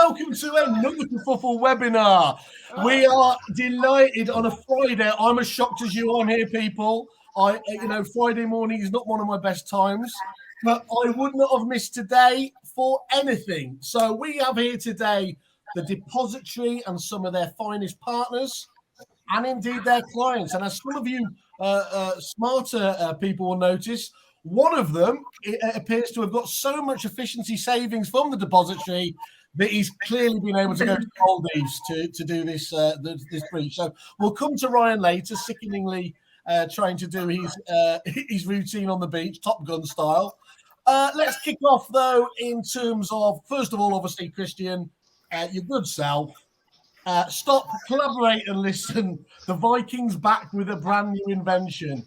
welcome to another Kerfuffle webinar. We are delighted on a Friday. I'm as shocked as you on here, people. Friday morning is not one of my best times, but I would not have missed today for anything. So we have here today the Depositary and some of their finest partners, and indeed their clients. And as some of you smarter people will notice, one of them appears to have got so much efficiency savings from the Depositary that he's clearly been able to go to Maldives to do this breach. So we'll come to Ryan later, sickeningly trying to do his routine on the beach, Top Gun style. Let's kick off, though, in terms of, first of all, obviously, Kristian, your good self. Stop, collaborate, and listen. The Vikings back with a brand new invention.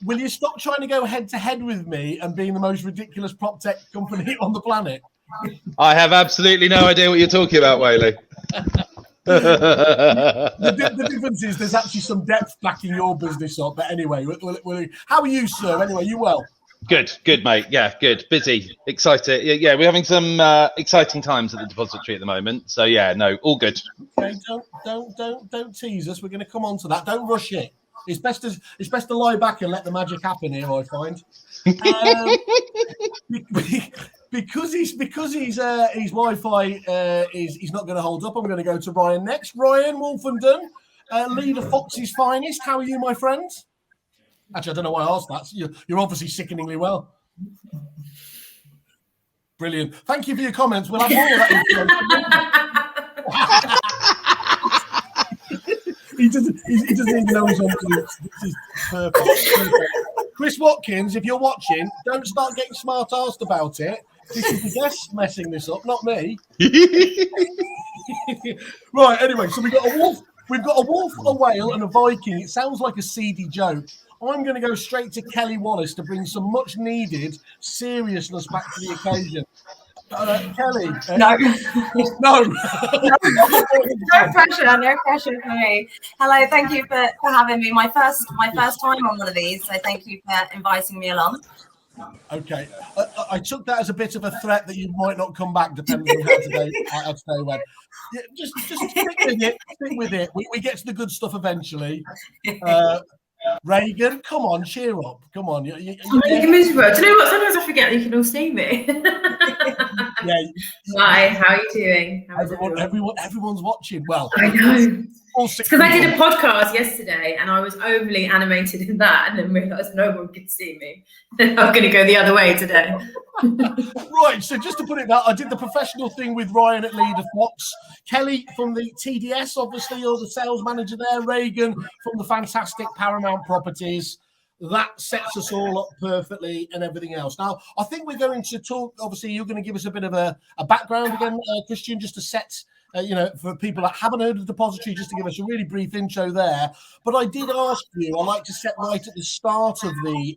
Will you stop trying to go head-to-head with me and being the most ridiculous prop tech company on the planet? I have absolutely no idea what you're talking about, Whaley. The difference is there's actually some depth backing your business up. But anyway, how are you, sir? Anyway, you well? Good, mate. Yeah, good. Busy, excited. Yeah, we're having some exciting times at the Depositary at the moment. So yeah, no, all good. Okay, don't tease us. We're going to come on to that. Don't rush it. It's best to lie back and let the magic happen here, I find. Because his Wi-Fi is not going to hold up. I'm going to go to Ryan next. Ryan Woolfenden, leader Fox's finest. How are you, my friend? Actually, I don't know why I asked that. You're obviously sickeningly well. Brilliant. Thank you for your comments. We'll have more of that. He doesn't even know he's on mute. This is perfect. Chris Watkins, if you're watching, don't start getting smart-arsed about it. This is the guest messing this up, not me. Right, anyway, so we've got a wolf, a whale, and a Viking. It sounds like a seedy joke. I'm going to go straight to Kelly Wallace to bring some much-needed seriousness back to the occasion. Kelly. No. No. No pressure for me. Hello, thank you for having me. My first time on one of these, so thank you for inviting me along. Okay. I took that as a bit of a threat that you might not come back, depending on how today went. Yeah, just stick with it. We get to the good stuff eventually. Reagan, come on, cheer up. Come on. You're miserable. Do you know what? Sometimes I forget that you can all see me. Yeah. Hi, how are you doing? Everyone's watching. Well, I know. Because I did a podcast yesterday and I was overly animated in that and then realised no one could see me. I'm going to go the other way today. Right, so just to put it that, I did the professional thing with Ryan at Leader Fox, Kelly from the TDS, obviously, or the sales manager there, Reagan from the fantastic Paramount Properties. That sets us all up perfectly and everything else. Now, I think we're going to talk, obviously, you're going to give us a bit of a background again, Kristian, just to set, for people that haven't heard of the Depositary, just to give us a really brief intro there. But I did ask you, I like to set right at the start of the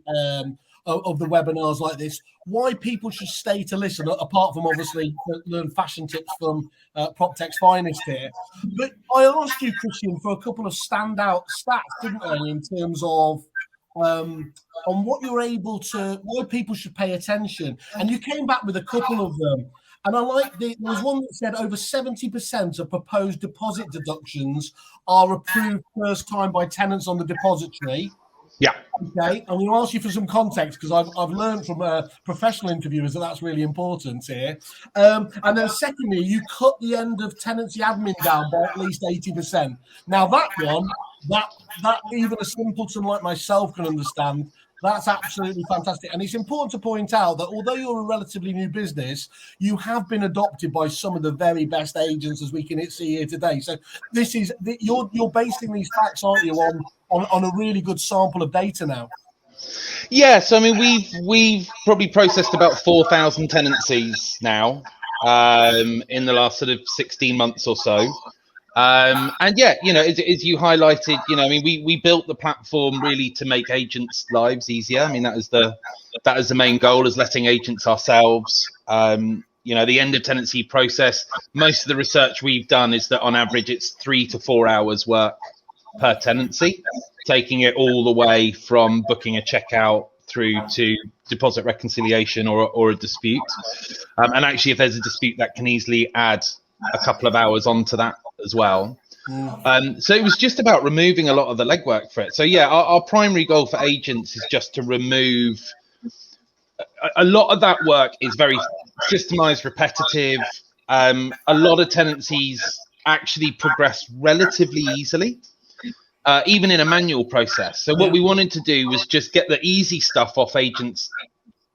webinars like this, why people should stay to listen, apart from obviously learn fashion tips from PropTech's finest here. But I asked you, Kristian, for a couple of standout stats, didn't I, in terms of on what you're able to, why people should pay attention. And you came back with a couple of them. And I like there was one that said over 70% of proposed deposit deductions are approved first time by tenants on the Depositary. Yeah. Okay. I'm going to ask you for some context because I've learned from professional interviewers that that's really important here. And then secondly, you cut the end of tenancy admin down by at least 80%. Now that one, that even a simpleton like myself can understand. That's absolutely fantastic. And it's important to point out that although you're a relatively new business, you have been adopted by some of the very best agents, as we can see here today. So this is you're basing these facts, aren't you, on a really good sample of data now? Yeah, so I mean we've probably processed about 4,000 tenancies now in the last sort of 16 months or so. And yeah, as you highlighted, I mean, we built the platform really to make agents' lives easier. I mean, that is the main goal, is letting agents ourselves, the end of tenancy process. Most of the research we've done is that on average, it's 3 to 4 hours work per tenancy, taking it all the way from booking a checkout through to deposit reconciliation or a dispute. And actually, if there's a dispute, that can easily add a couple of hours onto that as well. So it was just about removing a lot of the legwork for it. So yeah, our primary goal for agents is just to remove a lot of that work. Is very systemized, repetitive. A lot of tenancies actually progress relatively easily, even in a manual process. So what we wanted to do was just get the easy stuff off agents'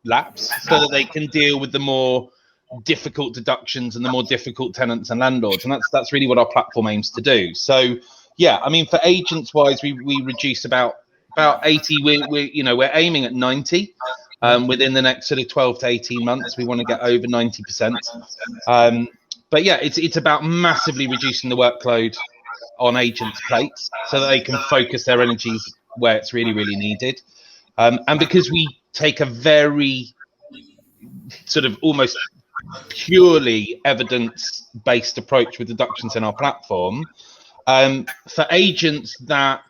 laps so that they can deal with the more difficult deductions and the more difficult tenants and landlords, and that's really what our platform aims to do. So yeah, I mean, for agents wise, we reduce about 80. We're aiming at 90 within the next sort of 12 to 18 months. We want to get over 90%. But yeah, it's about massively reducing the workload on agents' plates so that they can focus their energies where it's really, really needed. And because we take a very sort of almost purely evidence-based approach with deductions in our platform, for agents that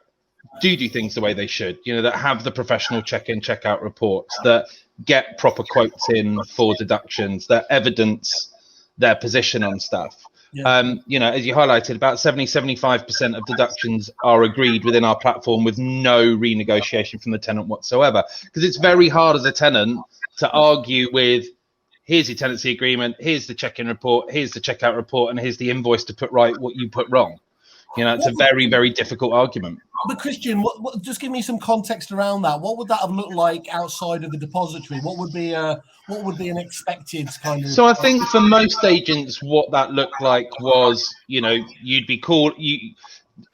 do things the way they should, that have the professional check-in, check-out reports, that get proper quotes in for deductions, that evidence their position on stuff. As you highlighted, about 75% of deductions are agreed within our platform with no renegotiation from the tenant whatsoever, because it's very hard as a tenant to argue with, here's your tenancy agreement, here's the check-in report, here's the check-out report, and here's the invoice to put right what you put wrong. It's a very, very difficult argument. But Kristian, just give me some context around that. What would that have looked like outside of the depository? What would be an expected kind of? So I think for most agents, what that looked like was, you'd be called.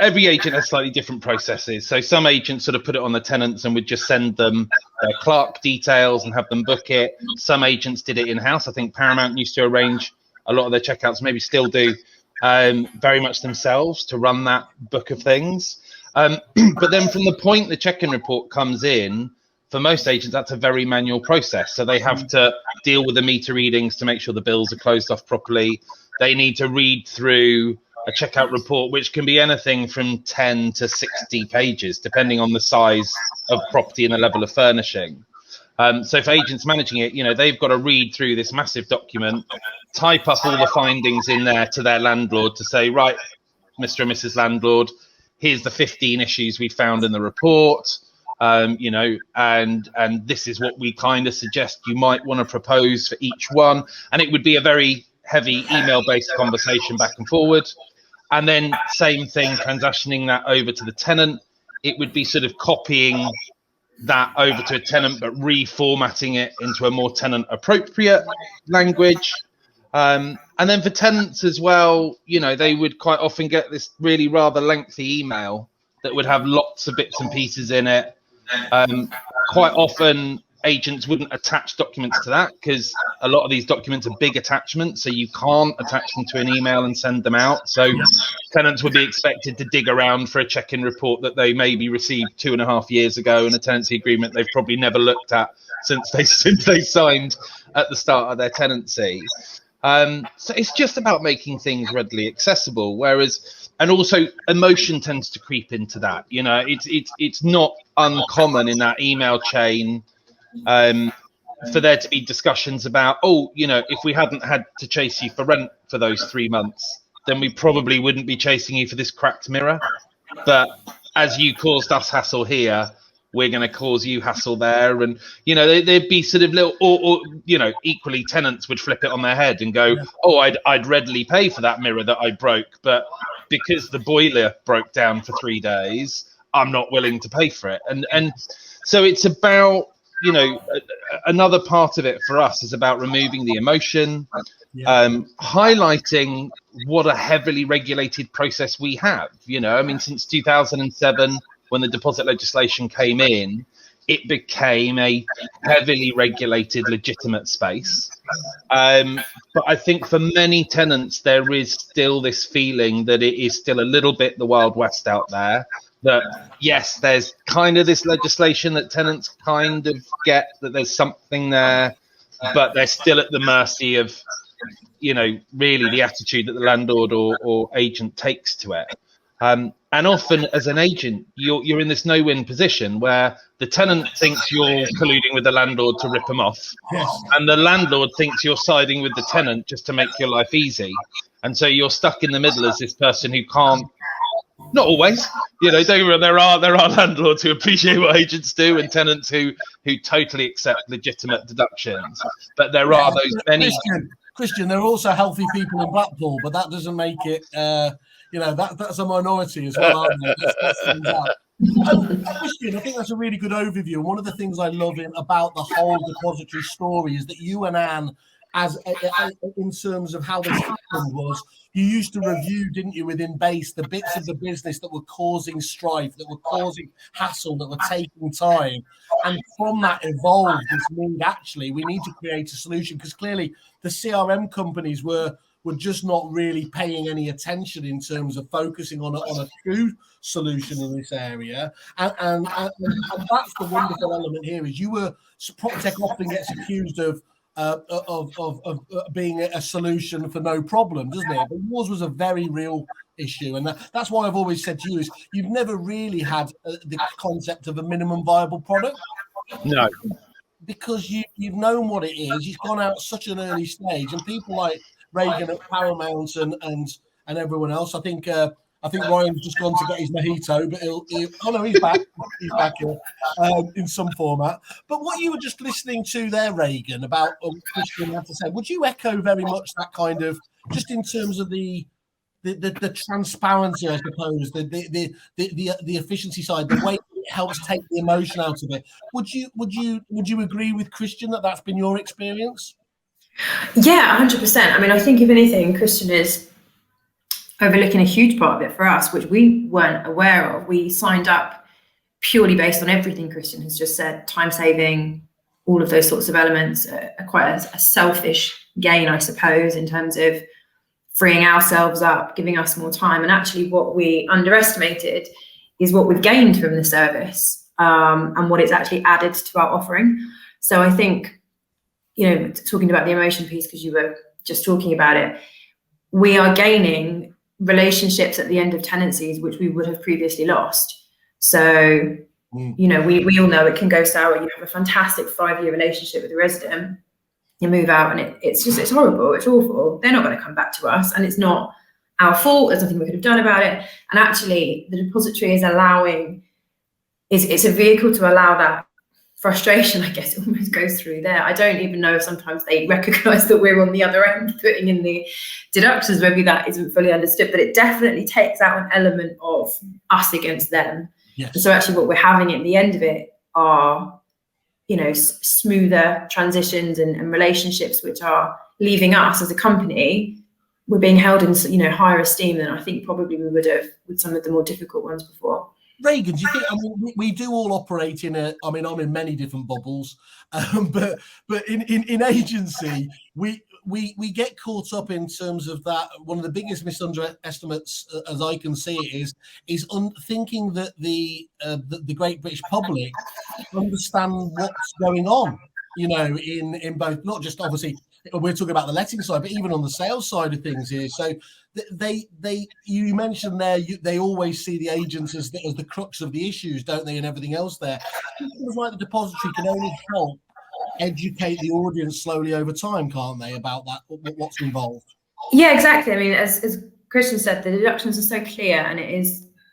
Every agent has slightly different processes. So some agents sort of put it on the tenants and would just send them their clerk details and have them book it. Some agents did it in-house. I think Paramount used to arrange a lot of their checkouts, maybe still do, very much themselves to run that book of things. But then from the point the check-in report comes in, for most agents, that's a very manual process. So they have to deal with the meter readings to make sure the bills are closed off properly. They need to read through a checkout report, which can be anything from 10 to 60 pages, depending on the size of property and the level of furnishing. So for agents managing it, they've got to read through this massive document, type up all the findings in there to their landlord to say, right, Mr. and Mrs. Landlord, here's the 15 issues we found in the report, and this is what we kind of suggest you might want to propose for each one. And it would be a very heavy email-based conversation back and forward. And then same thing, transitioning that over to the tenant. It would be sort of copying that over to a tenant, but reformatting it into a more tenant-appropriate language. And then for tenants as well, they would quite often get this really rather lengthy email that would have lots of bits and pieces in it. Quite often, agents wouldn't attach documents to that because a lot of these documents are big attachments, so you can't attach them to an email and send them out. So tenants would be expected to dig around for a check-in report that they maybe received 2.5 years ago, and a tenancy agreement they've probably never looked at since they signed at the start of their tenancy. So it's just about making things readily accessible, and also emotion tends to creep into that. It's not uncommon in that email chain for there to be discussions about, if we hadn't had to chase you for rent for those 3 months, then we probably wouldn't be chasing you for this cracked mirror. But as you caused us hassle here, we're going to cause you hassle there. And, there'd be sort of little, or equally tenants would flip it on their head and go, I'd readily pay for that mirror that I broke, but because the boiler broke down for 3 days, I'm not willing to pay for it. And so it's about, another part of it for us is about removing the emotion, highlighting what a heavily regulated process we have. Since 2007, when the deposit legislation came in, it became a heavily regulated, legitimate space. But I think for many tenants, there is still this feeling that it is still a little bit the Wild West out there. That, yes, there's kind of this legislation that tenants kind of get, that there's something there, but they're still at the mercy of, really the attitude that the landlord or agent takes to it. And often as an agent, you're in this no-win position where the tenant thinks you're colluding with the landlord to rip them off. Yes. And the landlord thinks you're siding with the tenant just to make your life easy. And so you're stuck in the middle as this person who can't, not always, there are landlords who appreciate what agents do and tenants who totally accept legitimate deductions. But there are those many. Kristian, there are also healthy people in Blackpool, but that doesn't make it, that's a minority as well, aren't they? Kristian, I think that's a really good overview. And one of the things I love about the whole Depositary story is that you and Anne, in terms of how this happened, was you used to review, didn't you, within base, the bits of the business that were causing strife, that were causing hassle, that were taking time. And from that evolved this need, actually, we need to create a solution, because clearly the CRM companies were just not really paying any attention in terms of focusing on a true solution in this area. And that's the wonderful element here, is PropTech often gets accused of being a solution for no problem, doesn't it? But yours was a very real issue, and that's why I've always said to you is you've never really had the concept of a minimum viable product. No, because you've known what it is. You've gone out at such an early stage, and people like Reagan at Paramount and everyone else. I think Ryan's just gone to get his mojito, but he's back. He's back here in some format. But what you were just listening to there, Reagan, about Kristian had to say, would you echo very much that kind of, just in terms of the transparency, I suppose, the efficiency side, the way it helps take the emotion out of it? Would you agree with Kristian that's been your experience? Yeah, 100%. I mean, I think if anything, Kristian is overlooking a huge part of it for us, which we weren't aware of. We signed up purely based on everything Kristian has just said, time saving, all of those sorts of elements, quite a selfish gain, I suppose, in terms of freeing ourselves up, giving us more time. And actually what we underestimated is what we've gained from the service, and what it's actually added to our offering. So I think, talking about the emotion piece, because you were just talking about it, we are gaining relationships at the end of tenancies which we would have previously lost. So we all know it can go sour. You have a fantastic 5-year relationship with a resident, you move out and it's horrible, it's awful. They're not going to come back to us, and it's not our fault. There's nothing we could have done about it. And actually the Depositary is it's a vehicle to allow that frustration, I guess, almost goes through there. I don't even know if sometimes they recognise that we're on the other end putting in the deductions. Maybe that isn't fully understood, but it definitely takes out an element of us against them. Yes. So actually what we're having at the end of it are, smoother transitions and relationships which are leaving us as a company, we're being held in, higher esteem than I think probably we would have with some of the more difficult ones before. Reagan, do you think? I mean, we do all operate in I'm in many different bubbles, but in agency, we get caught up in terms of that. One of the biggest misunderestimates, as I can see it, is thinking that the great British public understand what's going on. In both, not just obviously we're talking about the letting side, but even on the sales side of things here. So you mentioned there, they always see the agents as the crux of the issues, don't they, and everything else there. Things like the Depositary can only help educate the audience slowly over time, can't they, about that, what's involved? Yeah, exactly. I mean, as Kristian said, the deductions are so clear, and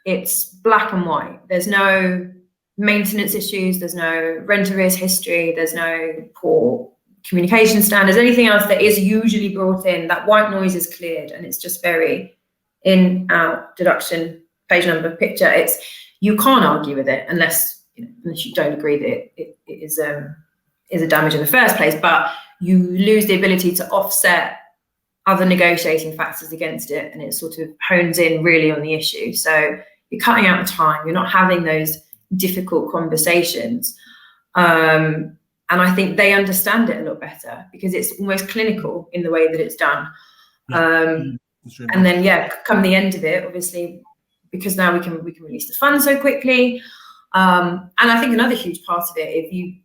it's black and white. There's no maintenance issues, there's no rent arrears history, there's no poor communication standards, anything else that is usually brought in. That white noise is cleared, and it's just very in, out, deduction, page number, picture. You can't argue with it unless you don't agree that it is a damage in the first place, but you lose the ability to offset other negotiating factors against it, and it sort of hones in really on the issue. So you're cutting out the time, you're not having those difficult conversations. And I think they understand it a lot better because it's almost clinical in the way that it's done. And then, come the end of it, obviously, because now we can release the funds so quickly. And I think another huge part of it, if you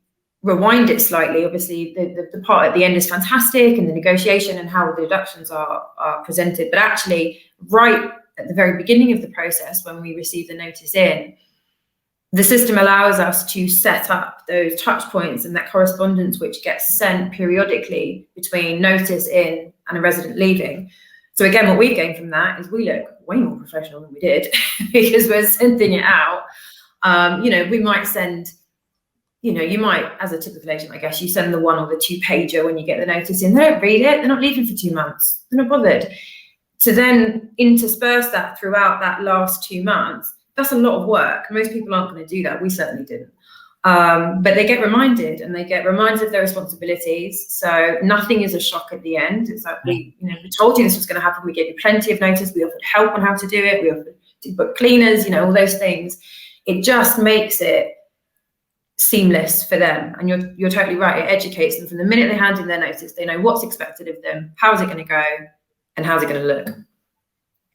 rewind it slightly, obviously the part at the end is fantastic, and the negotiation and how the deductions are presented. But actually, right at the very beginning of the process, when we receive the notice in, the system allows us to set up those touch points and that correspondence which gets sent periodically between notice in and a resident leaving. So again, what we've gained from that is we look way more professional than we did because we're sending it out. We might send, you might, as a typical agent, I guess, you send the 1 or the 2 pager when you get the notice in. They don't read it. They're not leaving for 2 months. They're not bothered. To then intersperse that throughout that last 2 months, that's a lot of work. Most people aren't going to do that. We certainly didn't. But they get reminded, and they get reminded of their responsibilities. So nothing is a shock at the end. It's like we told you this was going to happen. We gave you plenty of notice. We offered help on how to do it. We offered to book cleaners, all those things. It just makes it seamless for them. And you're totally right. It educates them from the minute they hand in their notice. They know what's expected of them, how's it going to go, and how's it going to look.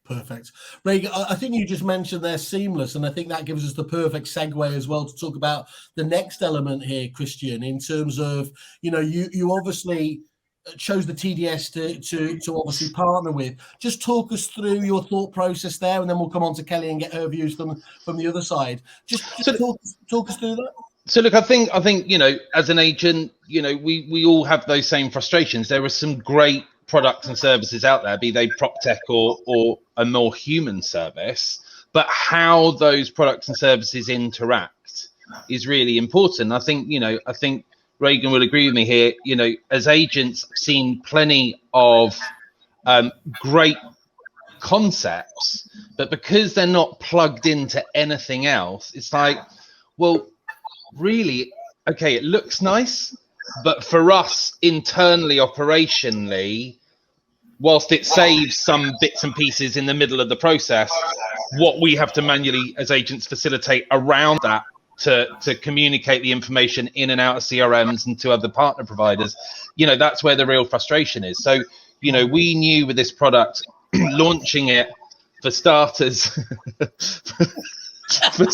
Perfect. Reagan, I think you just mentioned they're seamless, and I think that gives us the perfect segue as well to talk about the next element here, Kristian, in terms of, you obviously chose the TDS to obviously partner with. Just talk us through your thought process there, and then we'll come on to Kelly and get her views from the other side. Just talk us through that. So look, I think as an agent, we all have those same frustrations. There are some great products and services out there, be they prop tech or a more human service, but how those products and services interact is really important. I think Reagan will agree with me here. As agents, I've seen plenty of great concepts, but because they're not plugged into anything else, it's like, well, really, okay, it looks nice, but for us internally, operationally, whilst it saves some bits and pieces in the middle of the process, what we have to manually as agents facilitate around that to communicate the information in and out of CRMs and to other partner providers, that's where the real frustration is. So, we knew with this product, launching it for starters, for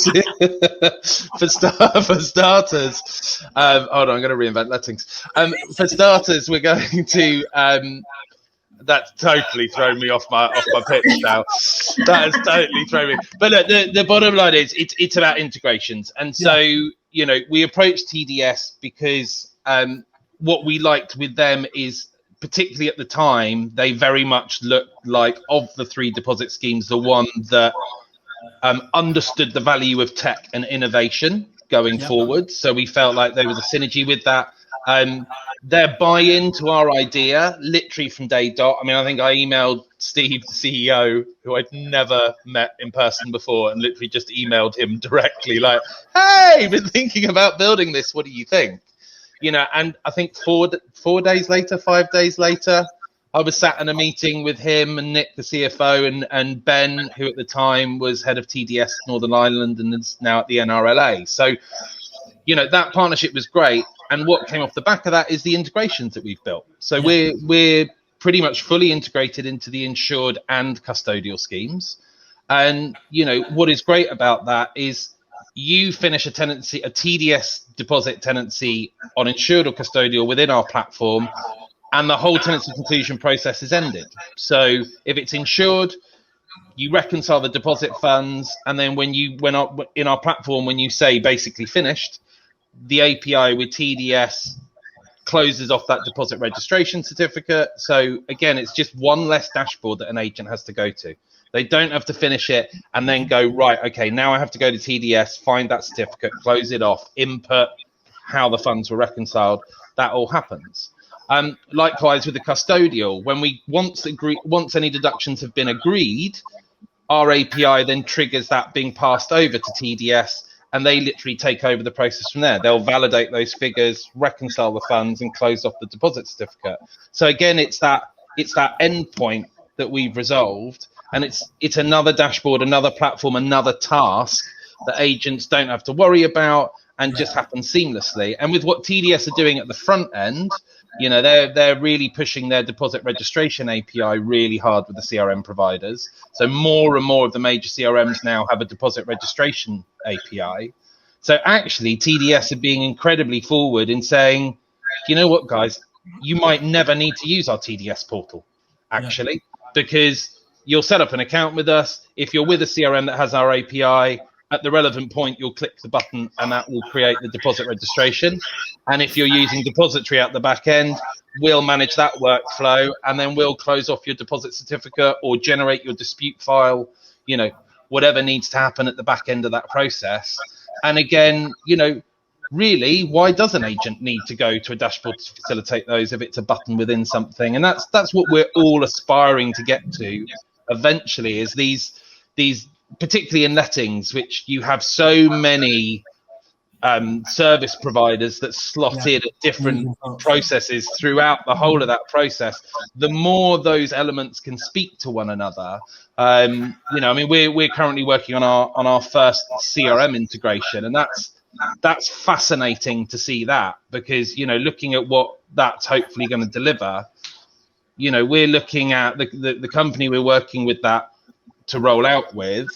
starters, hold on, I'm going to reinvent lettings. For starters, we're going to, that's totally thrown me off my pitch now. That has totally thrown me. But look, the bottom line is it's about integrations. And so, we approached TDS because what we liked with them is, particularly at the time, they very much looked like, of the 3 deposit schemes, the one that understood the value of tech and innovation going forward. So we felt like there was a synergy with that. Their buy-in to our idea, literally from day dot. I mean, I think I emailed Steve, the CEO, who I'd never met in person before, and literally just emailed him directly, like, "Hey, been thinking about building this. What do you think?" And I think 5 days later, I was sat in a meeting with him and Nick, the CFO, and Ben, who at the time was head of TDS Northern Ireland and is now at the NRLA. So, that partnership was great. And what came off the back of that is the integrations that we've built. So we're pretty much fully integrated into the insured and custodial schemes. And, what is great about that is you finish a TDS deposit tenancy on insured or custodial within our platform, and the whole tenancy conclusion process is ended. So if it's insured, you reconcile the deposit funds, and then when in our platform, when you say basically finished, the API with TDS closes off that deposit registration certificate. So again, it's just one less dashboard that an agent has to go to. They don't have to finish it and then go, right, okay, now I have to go to TDS, find that certificate, close it off, input how the funds were reconciled. That all happens. Likewise with the custodial, when once any deductions have been agreed, our API then triggers that being passed over to TDS, and they literally take over the process from there. They'll validate those figures, reconcile the funds, and close off the deposit certificate. So again, it's that endpoint that we've resolved, and it's another dashboard, another platform, another task that agents don't have to worry about, and just happens seamlessly. And with what TDS are doing at the front end, they're really pushing their deposit registration API really hard with the CRM providers. So more and more of the major CRMs now have a deposit registration API. So actually, TDS are being incredibly forward in saying, you know what, guys, you might never need to use our TDS portal, actually, because you'll set up an account with us. If you're with a CRM that has our API, at the relevant point, you'll click the button and that will create the deposit registration. And if you're using Depositary at the back end, we'll manage that workflow, and then we'll close off your deposit certificate or generate your dispute file, you know, whatever needs to happen at the back end of that process. And again, you know, really, why does an agent need to go to a dashboard to facilitate those if it's a button within something? And that's what we're all aspiring to get to eventually, is these particularly in lettings, which you have so many service providers that slot in at different processes throughout the whole of that process. The more those elements can speak to one another, you know, I mean, we're currently working on our first CRM integration, and that's fascinating to see that, because, you know, looking at what that's hopefully going to deliver, you know, we're looking at the company we're working with that to roll out with,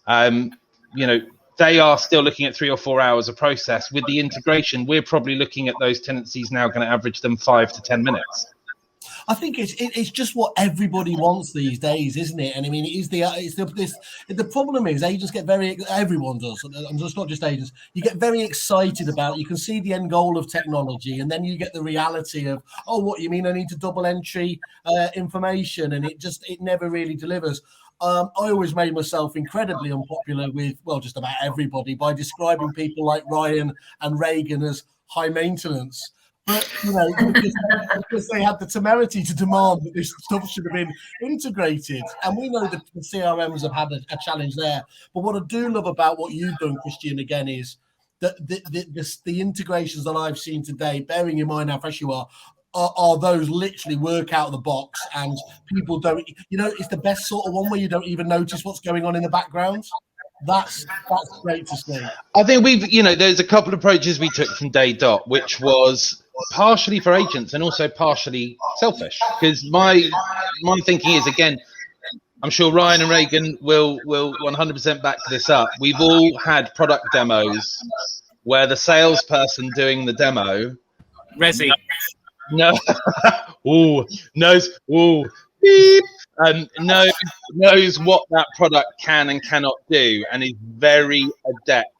you know, they are still looking at 3 or 4 hours of process. With the integration, we're probably looking at those tenancies now going to average them 5 to 10 minutes. I think it's just what everybody wants these days, isn't it? And I mean, the problem is agents get everyone does, and it's not just agents. You get very excited about, you can see the end goal of technology, and then you get the reality of, oh, what you mean? I need to double entry information, and it never really delivers. I always made myself incredibly unpopular with, well, just about everybody by describing people like Ryan and Reagan as high maintenance. But, you know, because they had the temerity to demand that this stuff should have been integrated. And we know that the CRMs have had a challenge there. But what I do love about what you've done, Kristian, again, is that the integrations that I've seen today, bearing in mind how fresh you are those literally work out of the box, and people don't, you know, it's the best sort of one where you don't even notice what's going on in the background. That's great to see. I think there's a couple of approaches we took from day dot, which was partially for agents and also partially selfish, because my thinking is, again, I'm sure Ryan and Reagan will 100% back this up. We've all had product demos where the salesperson doing the demo, Resi. No, beep. Knows what that product can and cannot do, and is very adept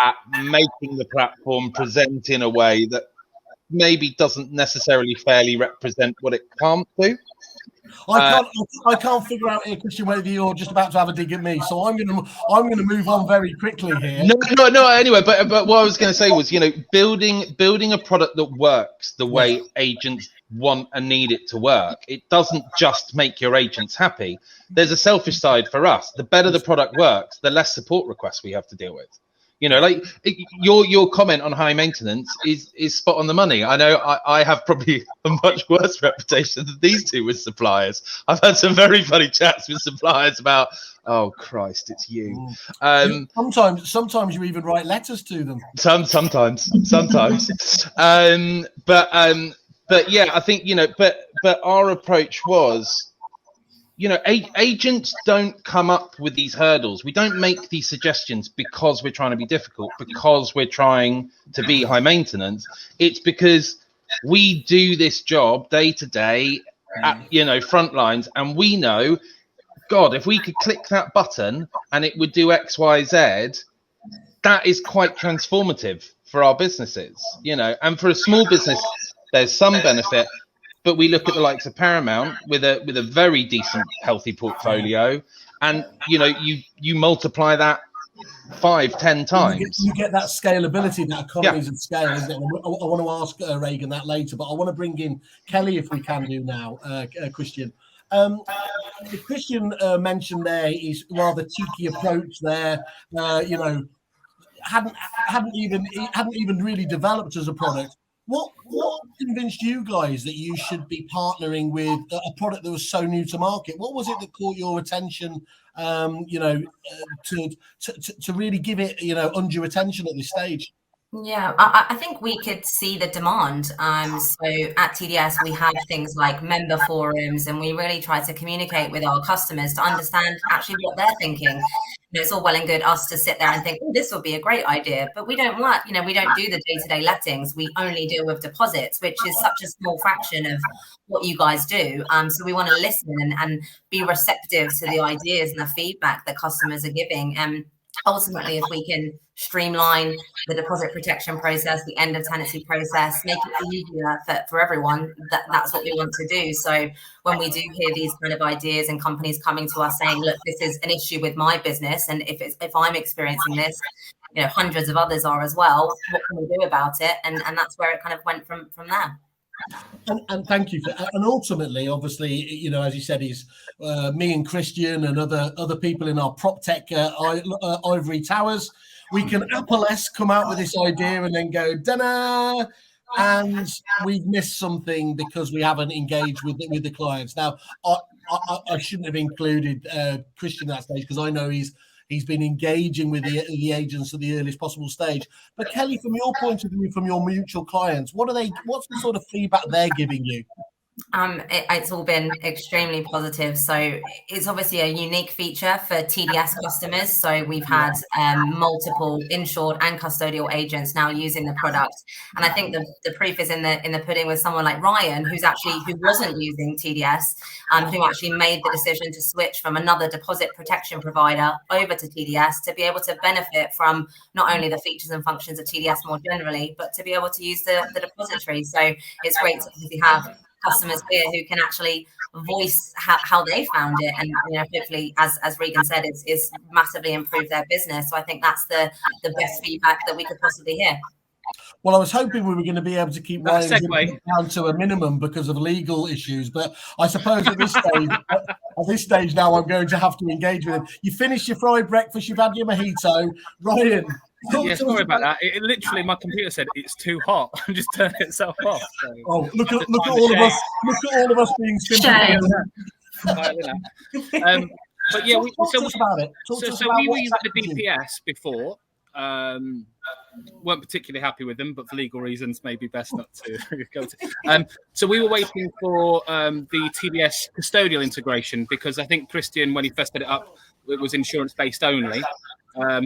at making the platform present in a way that maybe doesn't necessarily fairly represent what it can't do. I can't figure out here, Kristian, whether you're just about to have a dig at me. So I'm gonna move on very quickly here. No. Anyway, but what I was going to say was, you know, building a product that works the way agents want and need it to work. It doesn't just make your agents happy. There's a selfish side for us. The better the product works, the less support requests we have to deal with. You know, like your comment on high maintenance is spot on the money. I know I have probably a much worse reputation than these two with suppliers. I've had some very funny chats with suppliers about, oh Christ, it's you. Sometimes you even write letters to them. Sometimes. But yeah, I think, you know, but our approach was, you know, agents don't come up with these hurdles. We don't make these suggestions because we're trying to be difficult, because we're trying to be high maintenance. It's because we do this job day to day at, you know, front lines, and we know, God, if we could click that button and it would do X, Y, Z, that is quite transformative for our businesses, you know. And for a small business, there's some benefit. But we look at the likes of Paramount with a very decent, healthy portfolio, and you know, you multiply that 5-10 times. You get that scalability, that economies of scale, isn't it? I want to ask Reagan that later, but I want to bring in Kelly if we can do now, Kristian. Kristian mentioned there his rather cheeky approach there. You know, hadn't even really developed as a product. What convinced you guys that you should be partnering with a product that was so new to market? What was it that caught your attention, you know, to really give it, you know, undue attention at this stage? Yeah, I think we could see the demand. So at TDS, we have things like member forums, and we really try to communicate with our customers to understand actually what they're thinking. It's all well and good us to sit there and think, oh, this will be a great idea, but we don't work, we don't do the day-to-day lettings. We only deal with deposits, which is such a small fraction of what you guys do. So we want to listen and be receptive to the ideas and the feedback that customers are giving. And ultimately, if we can streamline the deposit protection process, the end of tenancy process, make it easier for everyone, that's what we want to do. So when we do hear these kind of ideas and companies coming to us saying, look, this is an issue with my business, and if I'm experiencing this, hundreds of others are as well, what can we do about it? And that's where it kind of went from there. And thank you and ultimately, obviously, as you said, is me and Kristian and other people in our prop tech ivory towers. We can Apple-esque come out with this idea and then go da-na, and we've missed something because we haven't engaged with the clients. Now, I shouldn't have included Kristian at that stage, because I know he's been engaging with the agents at the earliest possible stage. But Kelly, from your point of view, from your mutual clients, what's the sort of feedback they're giving you? It's all been extremely positive. So it's obviously a unique feature for TDS customers. So we've had multiple insured and custodial agents now using the product. And I think the proof is in the pudding with someone like Ryan, who wasn't using TDS, who actually made the decision to switch from another deposit protection provider over to TDS to be able to benefit from not only the features and functions of TDS more generally, but to be able to use the depository. So it's great to obviously have customers here who can actually voice how they found it, and hopefully, as Regan said, it's massively improved their business. So I think that's the best feedback that we could possibly hear. Well, I was hoping we were going to be able to keep Ryan's down to a minimum because of legal issues, but I suppose at this stage now, I'm going to have to engage with him. You finished your fried breakfast, you've had your mojito, Ryan. Yeah, sorry about that. It literally, my computer said it's too hot and just turned itself off. So oh, look at all of us! Look at all of us being simple. But yeah, talk to us about it. So we were using the DPS before. Weren't particularly happy with them, but for legal reasons, maybe best not to go to. So we were waiting for the TDS custodial integration, because I think Kristian, when he first set it up, it was insurance based only.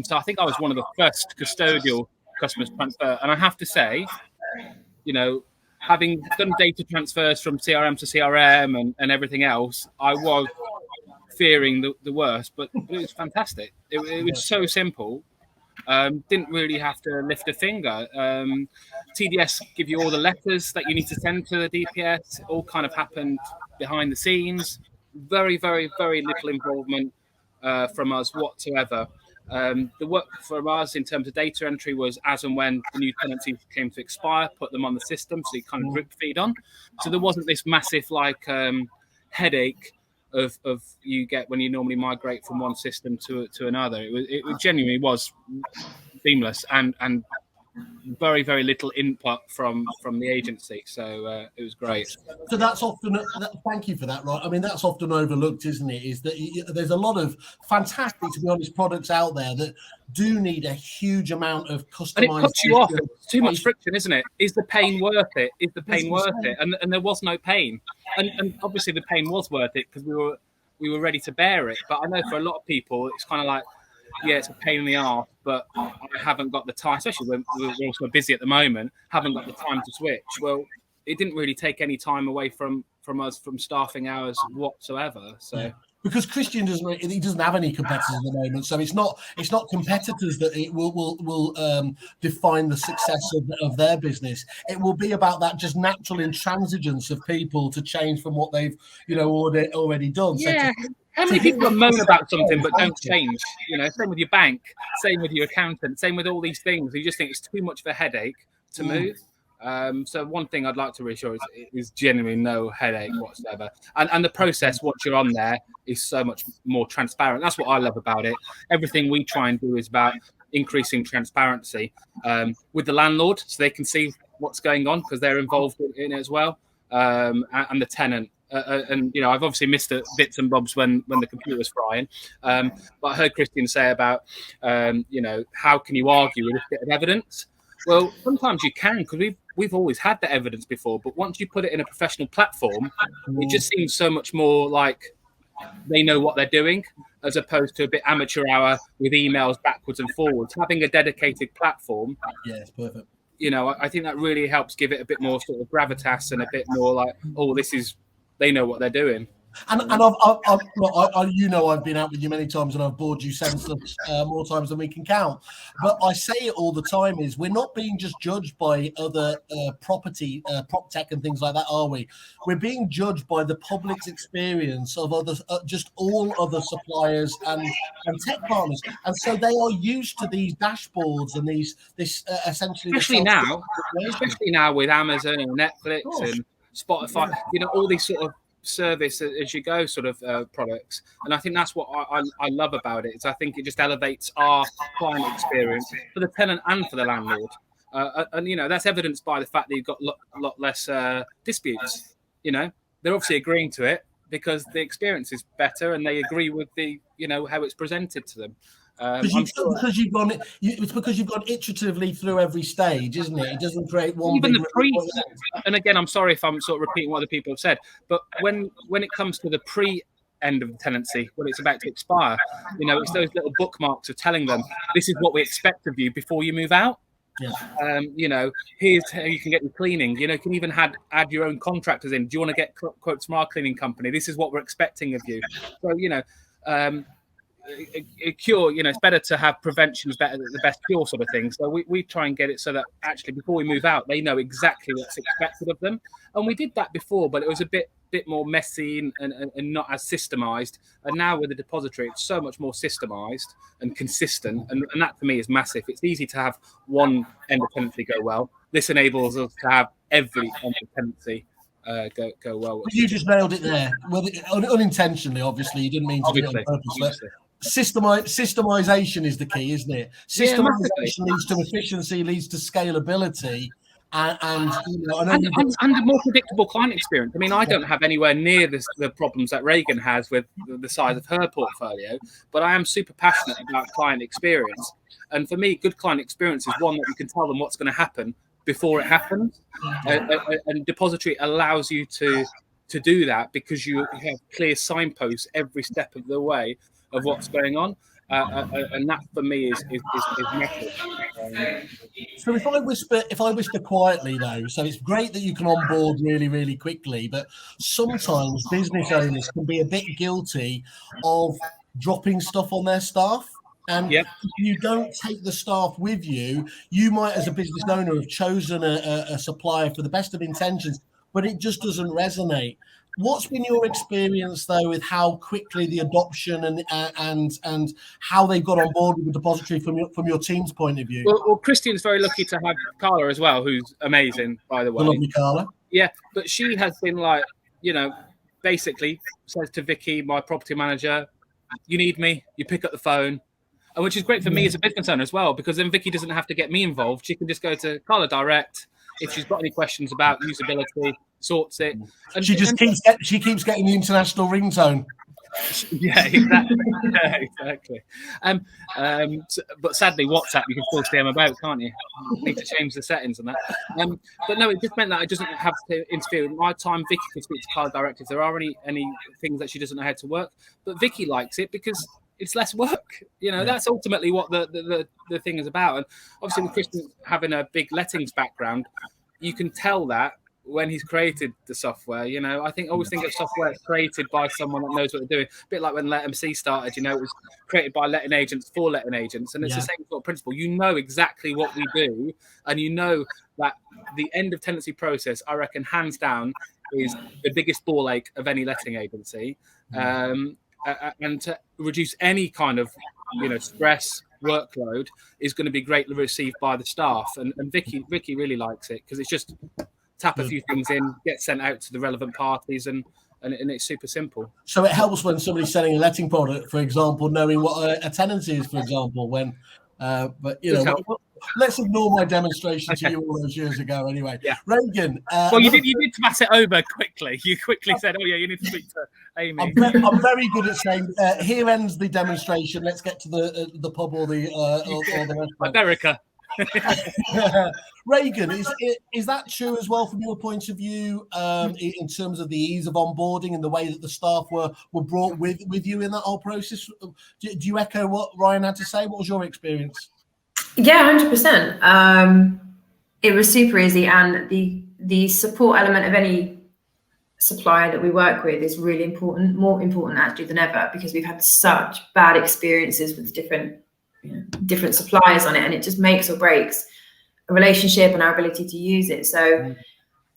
So I think I was one of the first custodial customers transfer, and I have to say, having done data transfers from CRM to CRM and everything else, I was fearing the worst, but it was fantastic. It was so simple. Didn't really have to lift a finger. TDS give you all the letters that you need to send to the DPS. It all kind of happened behind the scenes. Very, very, very little involvement from us whatsoever. The work for us in terms of data entry was as and when the new tenancies came to expire, put them on the system, so you kind of drip feed on. So there wasn't this massive headache of you get when you normally migrate from one system to another. It genuinely was seamless and very, very little input from the agency, so it was great. So that's often thank you for that, right? I mean, that's often overlooked, isn't it? Is that there's a lot of fantastic, to be honest, products out there that do need a huge amount of customization. And it puts you off. It's too much friction, isn't it? Is the pain worth it? Is the pain worth it? And there was no pain, and obviously the pain was worth it because we were ready to bear it. But I know for a lot of people, it's kind of like, yeah, it's a pain in the arse, but I haven't got the time, especially when we're also busy at the moment, haven't got the time to switch. Well, it didn't really take any time away from us from staffing hours whatsoever. So. Yeah. Because Kristian doesn't have any competitors at the moment, so it's not competitors that it will define the success of their business. It will be about that just natural intransigence of people to change from what they've already done. Yeah. So how many people moan about something but don't change? Same with your bank, same with your accountant, same with all these things. You just think it's too much of a headache to move. So one thing I'd like to reassure is genuinely no headache whatsoever. And the process, once you're on there, is so much more transparent. That's what I love about it. Everything we try and do is about increasing transparency with the landlord, so they can see what's going on because they're involved in it as well, and the tenant. And I've obviously missed bits and bobs when the computer was frying, but I heard Kristian say about how can you argue with this bit of evidence. Well, sometimes you can, because we've always had the evidence before, but once you put it in a professional platform, it just seems so much more like they know what they're doing, as opposed to a bit amateur hour with emails backwards and forwards. Having a dedicated platform, Yeah, it's perfect. you know, I think that really helps give it a bit more sort of gravitas and a bit more like, oh, they know what they're doing. And I've you know, I've been out with you many times and I've bored you senseless more times than we can count. But I say it all the time: is we're not being just judged by other prop tech and things like that, are we? We're being judged by the public's experience of other, just all other suppliers and tech partners, and so they are used to these dashboards and this essentially. Especially now with Amazon and Netflix and Spotify, you know, all these sort of service as you go sort of products, and I think that's what I love about it. Is I think it just elevates our client experience for the tenant and for the landlord, and you know, that's evidenced by the fact that you've got a lot less disputes. You know, they're obviously agreeing to it because the experience is better and they agree with the, you know, how it's presented to them. Because you've gone iteratively through every stage, isn't it? It doesn't create one. Even the pre, and again, I'm sorry if I'm sort of repeating what other people have said, but when it comes to the end of the tenancy, when it's about to expire, you know, it's those little bookmarks of telling them this is what we expect of you before you move out. Yeah. You know, here's how you can get your cleaning. You know, you can even add your own contractors in. Do you want to get quotes from our cleaning company? This is what we're expecting of you. So, you know, a cure, you know, it's better to have prevention is better than the best cure sort of thing. So we try and get it so that actually before we move out, they know exactly what's expected of them. And we did that before, but it was a bit more messy and not as systemized. And now with the depository, it's so much more systemized and consistent. And that for me is massive. It's easy to have one end of tenancy go well. This enables us to have every end of tenancy go well. But you just nailed it there. Well, unintentionally, obviously, you didn't mean to do it on purpose. But systemization is the key, isn't it? Systemization leads to efficiency, leads to scalability, and a more predictable client experience. I mean, I don't have anywhere near the problems that Reagan has with the size of her portfolio, but I am super passionate about client experience. And for me, good client experience is one that you can tell them what's going to happen before it happens. And Depository allows you to do that because you have clear signposts every step of the way of what's going on. And that for me is massive. So if I whisper quietly though, so it's great that you can onboard really, really quickly, but sometimes business owners can be a bit guilty of dropping stuff on their staff. And if you don't take the staff with you, you might, as a business owner, have chosen a supplier for the best of intentions, but it just doesn't resonate. What's been your experience, though, with how quickly the adoption and how they got on board with the Depository from your team's point of view? Well, Kristian's very lucky to have Carla as well, who's amazing, by the way. The lovely Carla. Yeah, but she has been like, you know, basically says to Vicky, my property manager, you need me, you pick up the phone. And which is great for me as a business owner as well, because then Vicky doesn't have to get me involved. She can just go to Carla direct. If she's got any questions about usability, sorts it. And she keeps getting the international ringtone. Yeah, exactly. But sadly, WhatsApp you can still see them about, can't you? You need to change the settings and that. But no, it just meant that I doesn't have to interfere with my time. Vicky can speak to Carla direct if there are any things that she doesn't know how to work. But Vicky likes it because it's less work. You know, that's ultimately what the thing is about. And obviously with Kristian having a big lettings background, you can tell that when he's created the software. You know, I always think of software created by someone that knows what they're doing. A bit like when LetMC started, you know, it was created by letting agents for letting agents. And it's the same sort of principle. You know exactly what we do, and you know that the end of tenancy process, I reckon, hands down, is the biggest ball ache of any letting agency. And to reduce any kind of, you know, stress, workload is going to be greatly received by the staff. And Vicky really likes it because it's just tap a few things in, get sent out to the relevant parties, and it's super simple. So it helps when somebody's selling a letting product, for example, knowing what a tenancy is, for example. But you know, let's ignore my demonstration to you all those years ago. Anyway, Reagan. Well, you did pass it over quickly. You quickly said, "Oh yeah, you need to speak to Amy." I'm very good at saying, "Here ends the demonstration. Let's get to the pub or the restaurant." America. Reagan, is that true as well from your point of view, in terms of the ease of onboarding and the way that the staff were brought with you in that whole process? Do you echo what Ryan had to say? What was your experience? Yeah, 100%. It was super easy, and the support element of any supplier that we work with is really important, more important actually than ever, because we've had such bad experiences with different suppliers on it, and it just makes or breaks a relationship and our ability to use it. So,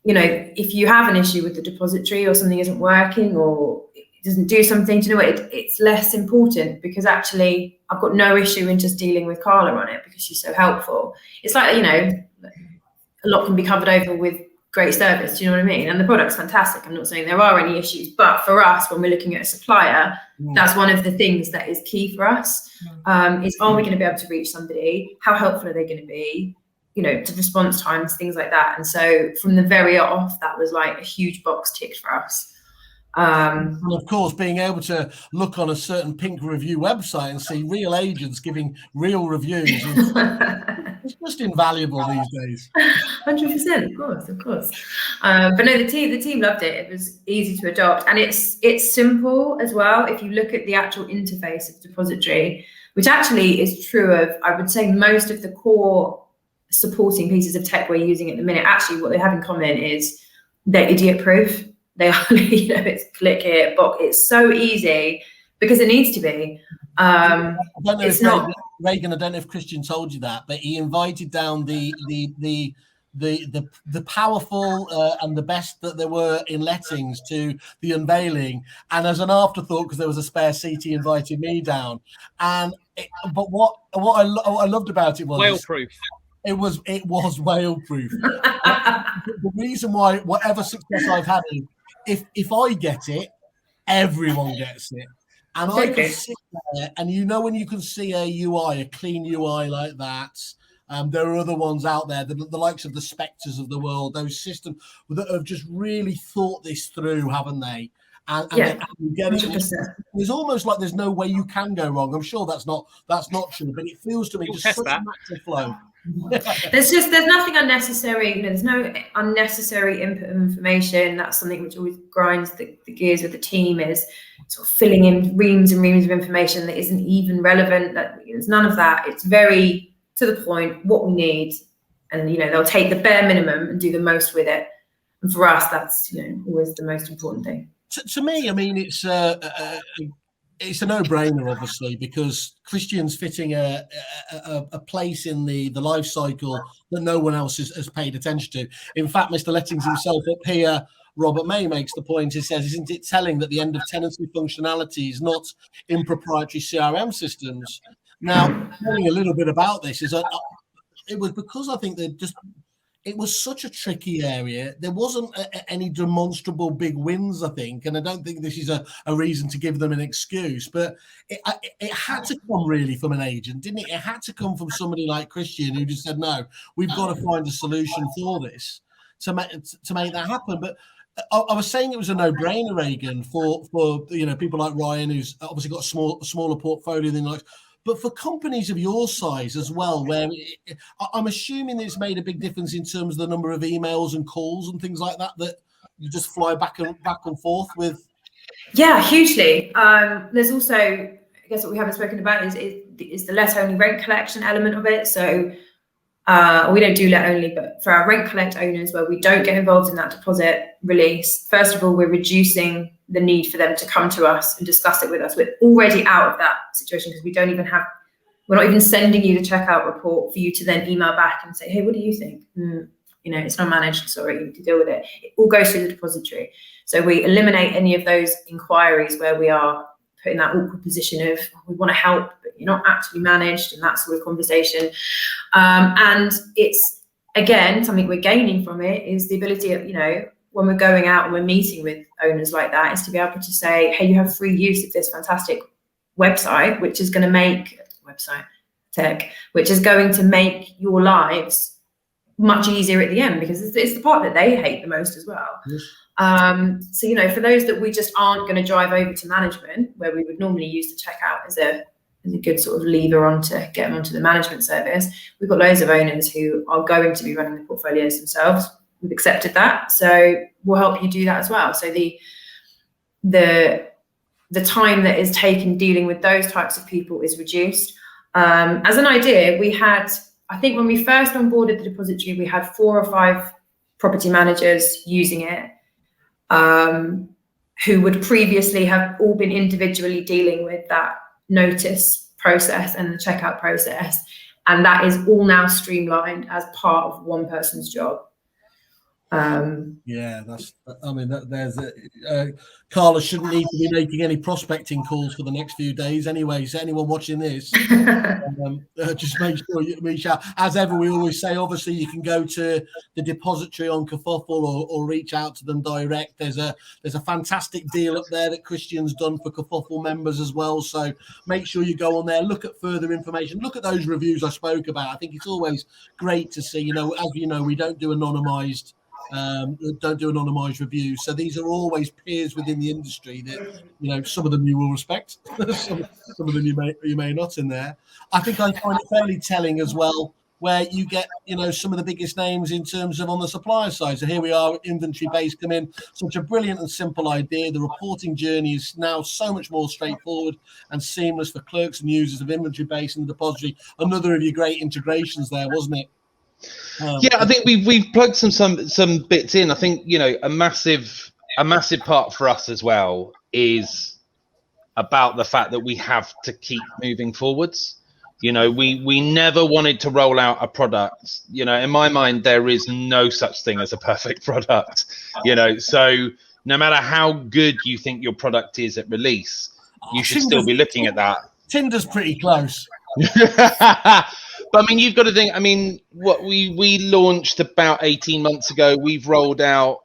if you have an issue with the depository, or something isn't working, or it doesn't do something, do you know what, it's less important, because actually I've got no issue in just dealing with Carla on it because she's so helpful. It's like, a lot can be covered over with great service, do you know what I mean? And the product's fantastic. I'm not saying there are any issues, but for us, when we're looking at a supplier, that's one of the things that is key for us, is, are we going to be able to reach somebody? How helpful are they going to be? To response times, things like that. And so from the very off, that was like a huge box ticked for us. And of course, being able to look on a certain Pink Review website and see real agents giving real reviews it's just invaluable these days. 100%, of course. But no, the team loved it. It was easy to adopt, and it's simple as well. If you look at the actual interface of Depositary, which actually is true of, I would say, most of the core supporting pieces of tech we're using at the minute, actually what they have in common is they're idiot proof. They are, it's click it, but it's so easy because it needs to be. I don't know if Reagan, I don't know if Kristian told you that, but he invited down the powerful and the best that there were in lettings to the unveiling, and as an afterthought, because there was a spare seat, he invited me down. But what I loved about it was whale proof. It was whale proof. The reason why whatever success I've had is if I get it, everyone gets it. And I can sit there, and when you can see a UI, a clean UI like that, there are other ones out there, the likes of the Spectres of the world, those systems that have just really thought this through, haven't they? And get it. It's almost like there's no way you can go wrong. I'm sure that's not true, but it feels to me just such a natural flow. There's nothing unnecessary. There's no unnecessary input of information. That's something which always grinds the gears with the team, is sort of filling in reams and reams of information that isn't even relevant. There's none of that. It's very to the point, what we need, and they'll take the bare minimum and do the most with it. And for us, that's always the most important thing. To me, I mean, it's a no-brainer, obviously, because Kristian's fitting a place in the life cycle that no one else has paid attention to. In fact, Mr. Lettings himself up here, Robert May, makes the point. He says, isn't it telling that the end of tenancy functionality is not in proprietary CRM systems? Now, telling a little bit about this is it was because I think it was such a tricky area. There wasn't any demonstrable big wins, I think, and I don't think this is a reason to give them an excuse, but it had to come really from an agent, didn't it? It had to come from somebody like Kristian, who just said, no, we've got to find a solution for this to make that happen. But I was saying it was a no-brainer, Reagan, for people like Ryan, who's obviously got a smaller portfolio than like. But for companies of your size as well, where I'm assuming it's made a big difference in terms of the number of emails and calls and things like that you just fly back and forth with. Yeah, hugely. There's also, I guess what we haven't spoken about is the let-only rent collection element of it. So we don't do let-only, but for our rent collect owners, where we don't get involved in that deposit release, first of all, we're reducing the need for them to come to us and discuss it with us. We're already out of that situation, because we're not even sending you the checkout report for you to then email back and say, hey, what do you think? It's not managed, sorry, you need to deal with it. It all goes through the depository. So we eliminate any of those inquiries where we are put in that awkward position of, we want to help, but you're not actually managed, and that sort of conversation. And it's, again, something we're gaining from it is the ability of, when we're going out and we're meeting with owners like that, is to be able to say, hey, you have free use of this fantastic website, which is going to make your lives much easier at the end, because it's the part that they hate the most as well. Yes. So, for those that we just aren't going to drive over to management, where we would normally use the checkout as as a good sort of lever on to get them onto the management service. We've got loads of owners who are going to be running the portfolios themselves. We've accepted that, so we'll help you do that as well. So the time that is taken dealing with those types of people is reduced. As an idea, we had, I think when we first onboarded the Depositary, we had 4 or 5 property managers using it, who would previously have all been individually dealing with that notice process and the checkout process. And that is all now streamlined as part of one person's job. Yeah, there's Carla shouldn't need to be making any prospecting calls for the next few days anyway. So anyone watching this, just make sure you reach out. As ever, we always say, obviously, you can go to the Depositary on Kerfuffle or reach out to them direct. There's a fantastic deal up there that Kristian's done for Kerfuffle members as well. So make sure you go on there, look at further information, look at those reviews I spoke about. I think it's always great to see. As you know, we don't do anonymized reviews, so these are always peers within the industry that some of them you will respect, some of them you may not in there. I think I find it fairly telling as well where you get some of the biggest names in terms of on the supplier side. So here we are, inventory base come in, such a brilliant and simple idea. The reporting journey is now so much more straightforward and seamless for clerks and users of inventory base and the Depositary. Another of your great integrations there, wasn't it? Yeah, I think we've plugged some bits in. I think a massive part for us as well is about the fact that we have to keep moving forwards. We never wanted to roll out a product. In my mind, there is no such thing as a perfect product. So no matter how good you think your product is at release, you should still be looking at that. Tinder's pretty close. But you've got to think, what we launched about 18 months ago, we've rolled out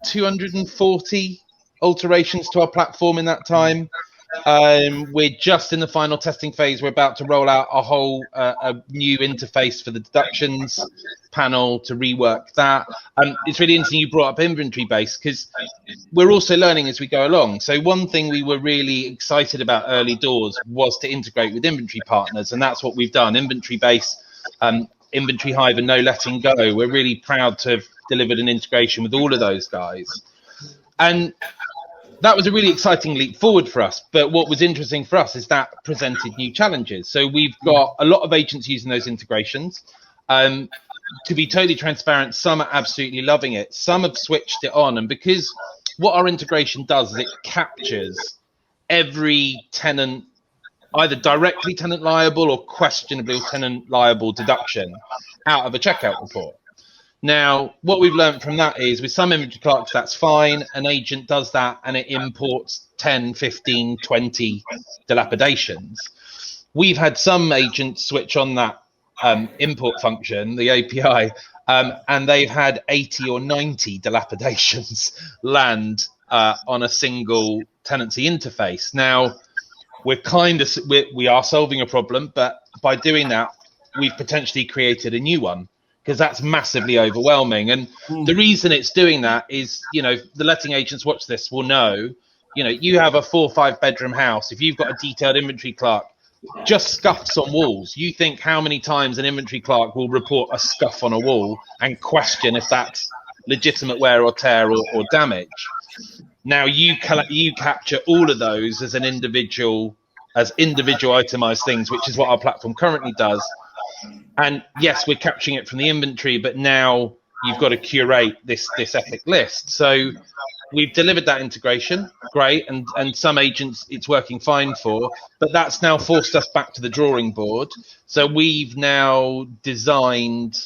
240 alterations to our platform in that time. We're just in the final testing phase. We're about to roll out a whole a new interface for the deductions panel to rework that. It's really interesting you brought up inventory base, because we're also learning as we go along. So one thing we were really excited about early doors was to integrate with inventory partners, and that's what we've done. Inventory base, Inventory Hive, and No Letting Go. We're really proud to have delivered an integration with all of those guys. And that was a really exciting leap forward for us. But what was interesting for us is that presented new challenges. So we've got a lot of agents using those integrations. To be totally transparent, some are absolutely loving it. Some have switched it on. And because what our integration does is it captures every tenant, either directly tenant liable or questionably tenant liable deduction out of a checkout report. Now, what we've learned from that is with some inventory clerks, that's fine. An agent does that and it imports 10, 15, 20 dilapidations. We've had some agents switch on that import function, the API, and they've had 80 or 90 dilapidations land on a single tenancy interface. Now, we are solving a problem, but by doing that, we've potentially created a new one, because that's massively overwhelming. And the reason it's doing that is, the letting agents watch this will know, you have a 4 or 5 bedroom house. If you've got a detailed inventory clerk, just scuffs on walls. You think how many times an inventory clerk will report a scuff on a wall and question if that's legitimate wear or tear or damage. Now you capture all of those as individual itemized things, which is what our platform currently does. And yes, we're capturing it from the inventory, but now you've got to curate this epic list. So we've delivered that integration, great, and some agents it's working fine for, but that's now forced us back to the drawing board. So we've now designed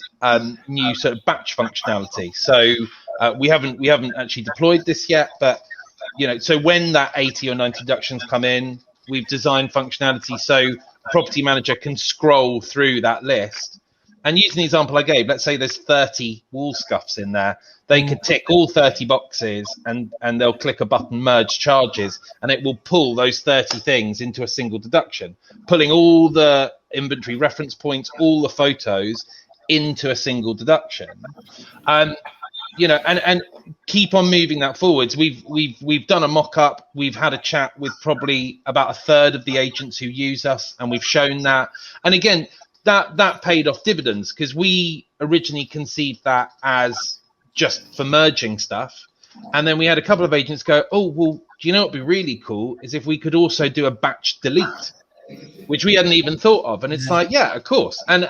new sort of batch functionality. So we haven't actually deployed this yet, but so when that 80 or 90 deductions come in, we've designed functionality so a property manager can scroll through that list. And using the example I gave, let's say there's 30 wall scuffs in there. They could tick all 30 boxes and they'll click a button, merge charges, and it will pull those 30 things into a single deduction, pulling all the inventory reference points, all the photos into a single deduction. and keep on moving that forwards. We've done a mock-up. We've had a chat with probably about a third of the agents who use us, and we've shown that. And again, that paid off dividends, because we originally conceived that as just for merging stuff. And then we had a couple of agents go, oh, well, do you know what would be really cool is if we could also do a batch delete, which we hadn't even thought of. And it's like, yeah, of course. And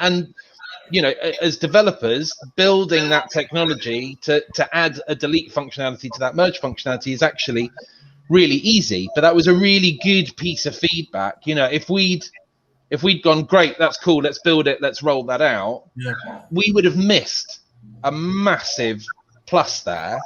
as developers, building that technology to add a delete functionality to that merge functionality is actually really easy. But that was a really good piece of feedback. If we'd gone, great, that's cool, let's build it, let's roll that out, we would have missed a massive plus there.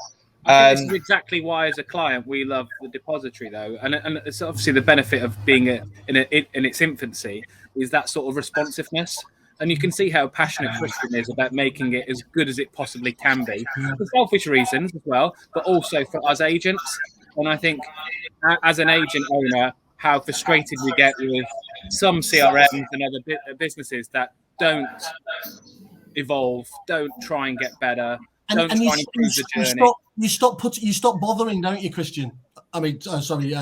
This is exactly why, as a client, we love the Depositary, though, and it's obviously the benefit of being in its infancy is that sort of responsiveness, and you can see how passionate Kristian is about making it as good as it possibly can be, for selfish reasons as well, but also for us agents. And I think, as an agent owner, how frustrated we get with some CRMs and other businesses that don't evolve, don't try and get better. And you stop bothering, don't you, Kristian? I mean, sorry.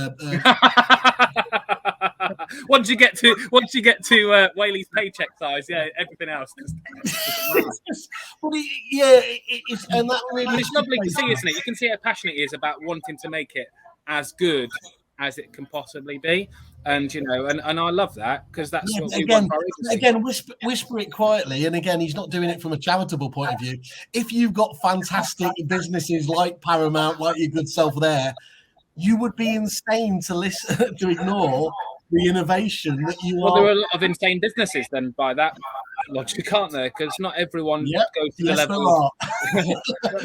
Once you get to Whaley's paycheck size, everything else. And that really. It's lovely to see, isn't it? You can see how passionate he is about wanting to make it as good as it can possibly be, and and I love that, because that's what we want for our agency. Again, whisper it quietly, and again, he's not doing it from a charitable point of view. If you've got fantastic businesses like Paramount, like your good self there, you would be insane to listen to ignore the innovation that you are. Well, there are a lot of insane businesses then by that logic, aren't there? Because not everyone goes to the level,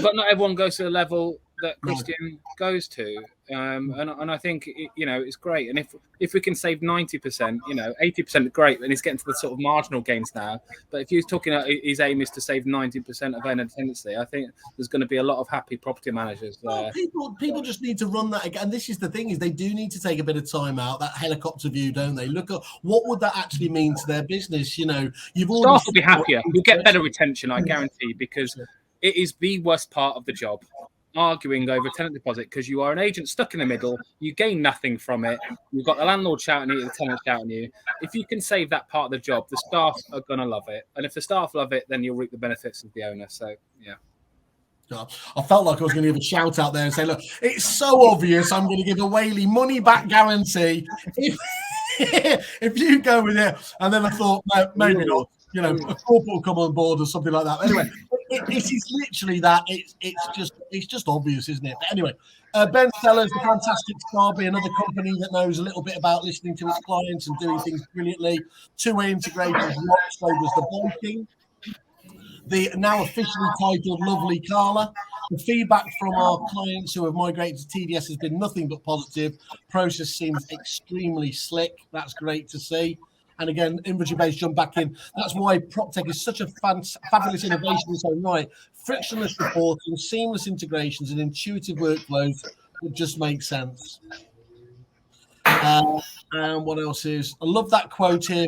but not everyone goes to the level that Kristian goes to, and I think it's great. And if we can save 90%, 80% great, and he's getting to the sort of marginal gains now. But if he's talking, his aim is to save 90% of owner tenancy, I think there's going to be a lot of happy property managers there. Well, people just need to run that again. And this is the thing, is they do need to take a bit of time out, that helicopter view, don't they? Look at what would that actually mean to their business. You've already staff will be happier. You'll get better retention, I guarantee, because it is the worst part of the job, arguing over tenant deposit, because you are an agent stuck in the middle. You gain nothing from it. You've got the landlord shouting at you, the tenant shouting at you. If you can save that part of the job, the staff are going to love it. And if the staff love it, then you'll reap the benefits of the owner. So, yeah. I felt like I was going to give a shout out there and say, look, it's so obvious, I'm going to give a Whaley money back guarantee if you go with it. And then I thought, no, maybe not. A corporate will come on board or something like that. Anyway, it is literally that. It's just obvious, isn't it? But anyway, Ben Sellers, the fantastic Scarby, another company that knows a little bit about listening to its clients and doing things brilliantly. Two-way integration, so does the Viking. The now officially titled Lovely Carla. The feedback from our clients who have migrated to TDS has been nothing but positive. Process seems extremely slick. That's great to see. And again, inventory-based jump back in. That's why PropTech is such a fabulous innovation in its own right. Frictionless reporting, seamless integrations, and intuitive workflows would just make sense. And what else is? I love that quote here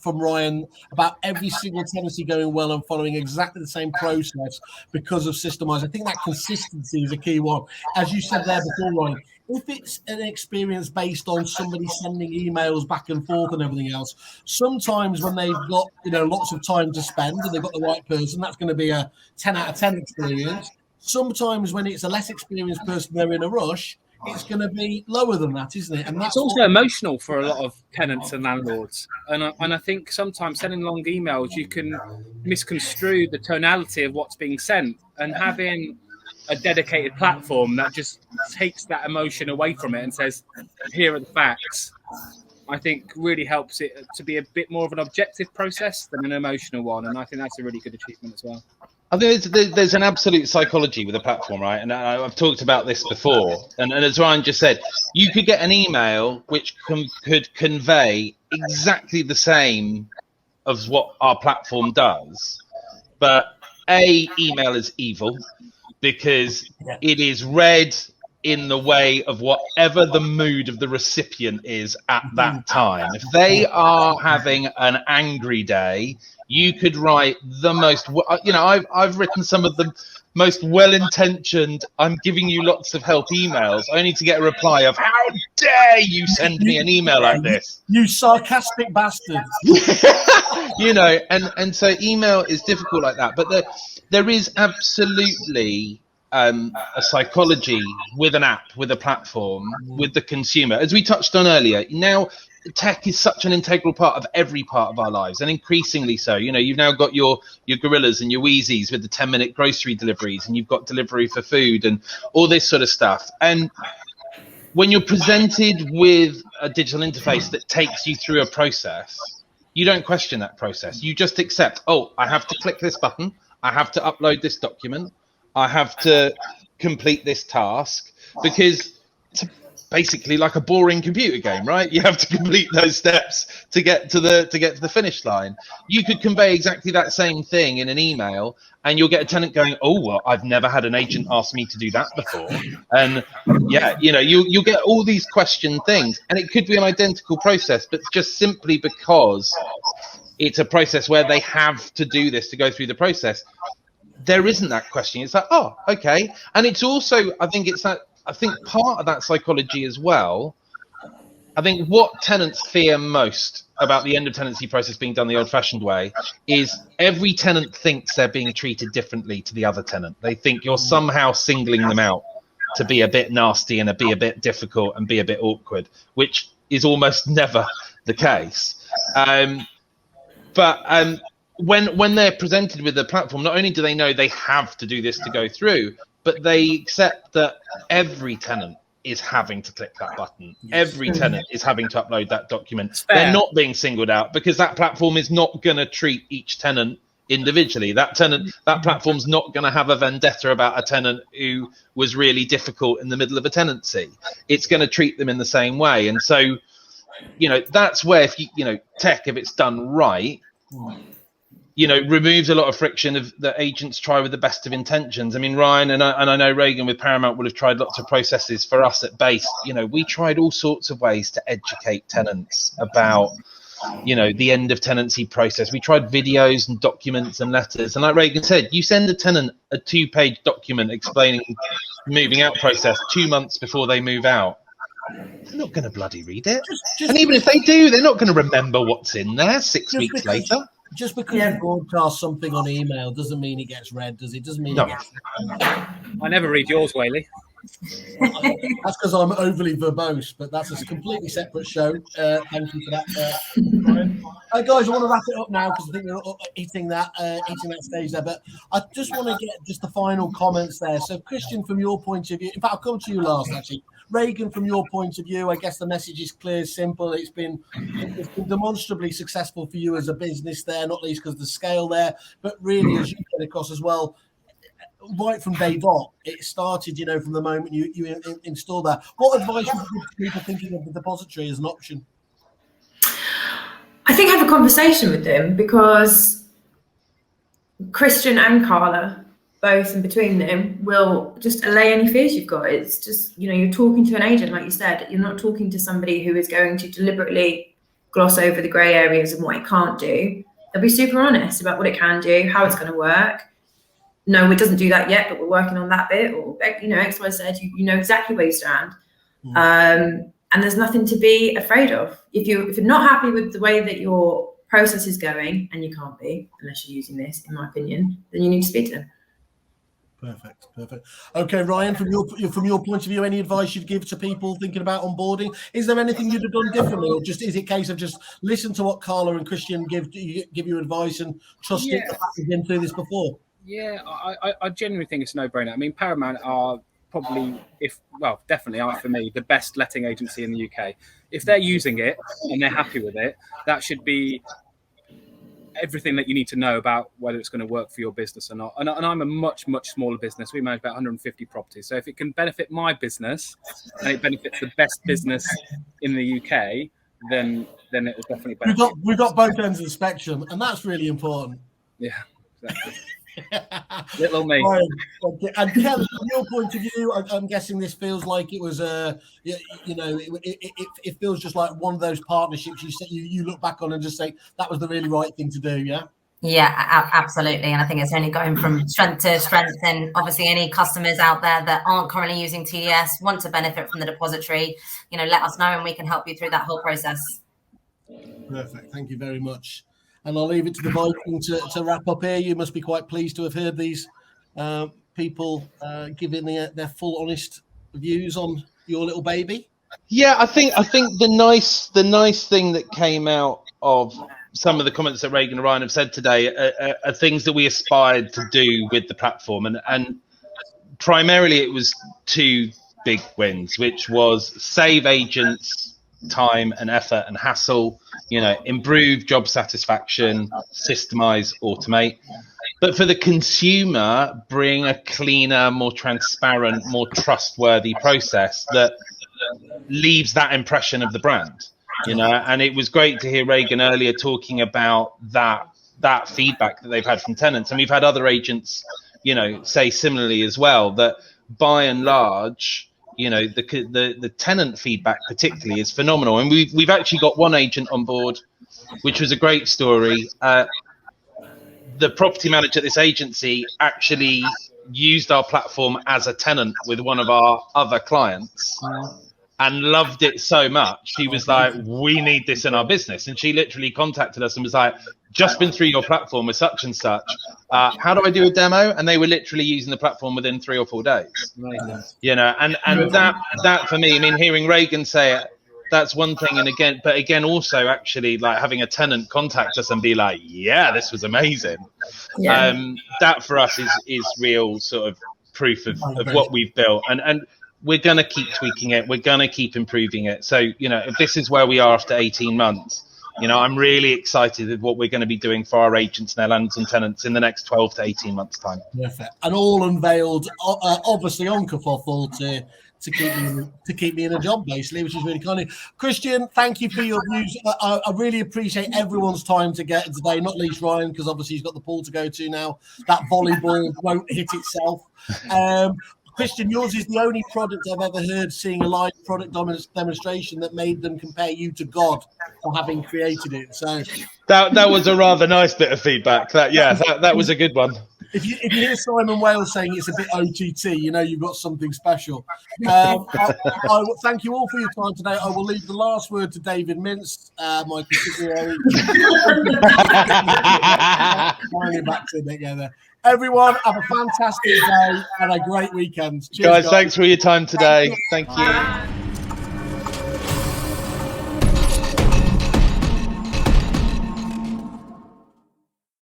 from Ryan about every single tenancy going well and following exactly the same process because of systemized. I think that consistency is a key one. As you said there before, Ryan, if it's an experience based on somebody sending emails back and forth and everything else, sometimes when they've got lots of time to spend and they've got the right person, that's going to be a 10 out of 10 experience. Sometimes when it's a less experienced person, they're in a rush, it's going to be lower than that, isn't it? And that's also emotional for a lot of tenants and landlords. And I think sometimes sending long emails, you can misconstrue the tonality of what's being sent, and having a dedicated platform that just takes that emotion away from it and says, here are the facts, I think really helps it to be a bit more of an objective process than an emotional one. And I think that's a really good achievement as well. I think there's an absolute psychology with a platform, right? And I've talked about this before. And as Ryan just said, you could get an email which could convey exactly the same as what our platform does. But email is evil because it is read in the way of whatever the mood of the recipient is at that time. If they are having an angry day, you could write the most, I've written some of the most well-intentioned, I'm giving you lots of help emails, only to get a reply of, how dare you send me an email like this? You sarcastic bastard. And so email is difficult like that. But there is absolutely a psychology with an app, with a platform, with the consumer. As we touched on earlier, now tech is such an integral part of every part of our lives, and increasingly so. You've now got your Gorillas and your Wheezies with the 10-minute grocery deliveries, and you've got delivery for food and all this sort of stuff. And when you're presented with a digital interface that takes you through a process, you don't question that process. You just accept, oh, I have to click this button, I have to upload this document, I have to complete this task, because it's basically like a boring computer game, right? You have to complete those steps to get to the finish line. You could convey exactly that same thing in an email, and you'll get a tenant going, oh, well, I've never had an agent ask me to do that before. And you'll get all these question things, and it could be an identical process, but just simply because it's a process where they have to do this to go through the process, there isn't that question. It's like, oh, okay. And it's also, I think part of that psychology as well. I think what tenants fear most about the end of tenancy process being done the old-fashioned way is every tenant thinks they're being treated differently to the other tenant. They think you're somehow singling them out to be a bit nasty and be a bit difficult and be a bit awkward, which is almost never the case. But when they're presented with the platform, not only do they know they have to do this to go through, but they accept that every tenant is having to click that button. Every tenant is having to upload that document. They're not being singled out because that platform is not going to treat each tenant individually. That platform's not going to have a vendetta about a tenant who was really difficult in the middle of a tenancy. It's going to treat them in the same way. And so, that's where, if tech, if it's done right, removes a lot of friction that agents try with the best of intentions. I mean, Ryan and I know Reagan with Paramount would have tried lots of processes. For us at Base, we tried all sorts of ways to educate tenants about, the end of tenancy process. We tried videos and documents and letters. And like Reagan said, you send a tenant a 2-page document explaining the moving out process 2 months before they move out. They're not going to bloody read it. And even if they do, they're not going to remember what's in there 6 weeks later. Just because you broadcast something on email doesn't mean it gets read, does it? Doesn't mean it gets read. I never read yours, Whaley. That's because I'm overly verbose, but that's a completely separate show. Thank you for that, Brian. Guys, I want to wrap it up now because I think we're hitting that stage there. But I just want to get just the final comments there. So, Kristian, from your point of view, in fact, I'll come to you last, actually. Reagan, from your point of view, I guess the message is clear, simple. It's been demonstrably successful for you as a business there, not least because of the scale there, but really, as you get across as well, right from day dot, it started, from the moment you installed that. What advice would you give to people thinking of the Depositary as an option? I think have a conversation with them, because Kristian and Carla, both in between them, will just allay any fears you've got. It's just, you're talking to an agent, like you said. You're not talking to somebody who is going to deliberately gloss over the grey areas and what it can't do. They'll be super honest about what it can do, how it's going to work. No, it doesn't do that yet, but we're working on that bit, or X, Y, Z. You know exactly where you stand, and there's nothing to be afraid of. If you're not happy with the way that your process is going, and you can't be unless you're using this, in my opinion, then you need to speak to them. Perfect. Okay, Ryan, from your point of view, any advice you'd give to people thinking about onboarding? Is there anything you'd have done differently, or just is it a case of just listen to what Carla and Kristian give you advice and trust it? You've been through this before. Yeah, I genuinely think it's a no-brainer. I mean, Paramount are probably, definitely are for me the best letting agency in the UK. If they're using it and they're happy with it, that should be everything that you need to know about whether it's going to work for your business or not. And I'm a much, much smaller business. We manage about 150 properties. So if it can benefit my business and it benefits the best business in the UK, then it will definitely benefit. We've got both ends of the spectrum, and that's really important. Yeah, exactly. Little me. Right. Okay. And Kelly, from your point of view, I'm guessing this feels like it was it feels just like one of those partnerships you look back on and just say that was the really right thing to do. Yeah. Yeah, absolutely. And I think it's only going from strength to strength. And obviously any customers out there that aren't currently using TDS, want to benefit from the depository, let us know and we can help you through that whole process. Perfect. Thank you very much. And I'll leave it to the Viking to wrap up here. You must be quite pleased to have heard these people giving their full honest views on your little baby. Yeah, I think the nice thing that came out of some of the comments that Reagan and Ryan have said today are things that we aspired to do with the platform, and primarily it was two big wins, which was save agents time and effort and hassle, improve job satisfaction, systemize, automate. But for the consumer, bring a cleaner, more transparent, more trustworthy process that leaves that impression of the brand. And it was great to hear Reagan earlier talking about that feedback that they've had from tenants. And we've had other agents, say similarly as well, that by and large, the tenant feedback particularly is phenomenal. And we've actually got one agent on board, which was a great story. The property manager at this agency actually used our platform as a tenant with one of our other clients. And loved it so much. She was like, we need this in our business. And she literally contacted us and was like, just been through your platform with such and such. How do I do a demo? And they were literally using the platform within 3 or 4 days. And that for me, I mean, hearing Reagan say it, that's one thing. And again, also actually like having a tenant contact us and be like, yeah, this was amazing. Yeah. That for us is real sort of proof of what we've built. And we're going to keep tweaking it. We're going to keep improving it. So, if this is where we are after 18 months, I'm really excited with what we're going to be doing for our agents and our landlords and tenants in the next 12 to 18 months' time. Perfect. And all unveiled, obviously, on Kerfuffle to keep me in a job, basically, which is really kind of Kristian. Thank you for your views. I really appreciate everyone's time today, not least Ryan, because obviously he's got the pool to go to now. That volleyball won't hit itself. Kristian, yours is the only product I've ever heard seeing a live product demonstration that made them compare you to God for having created it. So that was a rather nice bit of feedback. That was a good one. If you hear Simon Wales saying it's a bit OTT, you've got something special. I thank you all for your time today. I will leave the last word to David Mintz, my consigliere. Finally back to it together. Everyone, have a fantastic day and a great weekend. Cheers, guys, thanks for your time today. Thank you.